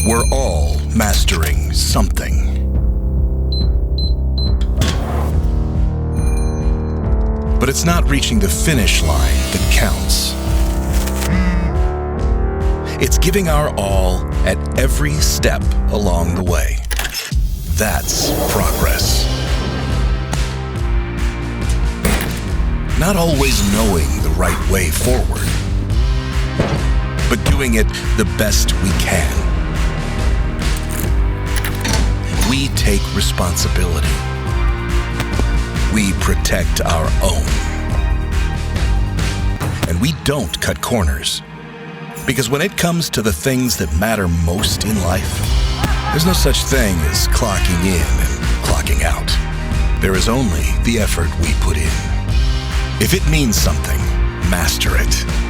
We're all mastering something. But it's not reaching the finish line that counts. It's giving our all at every step along the way. That's progress. Not always knowing the right way forward, but doing it the best we can. We take responsibility. We protect our own. And we don't cut corners. Because when it comes to the things that matter most in life, there's no such thing as clocking in and clocking out. There is only the effort we put in. If it means something, master it.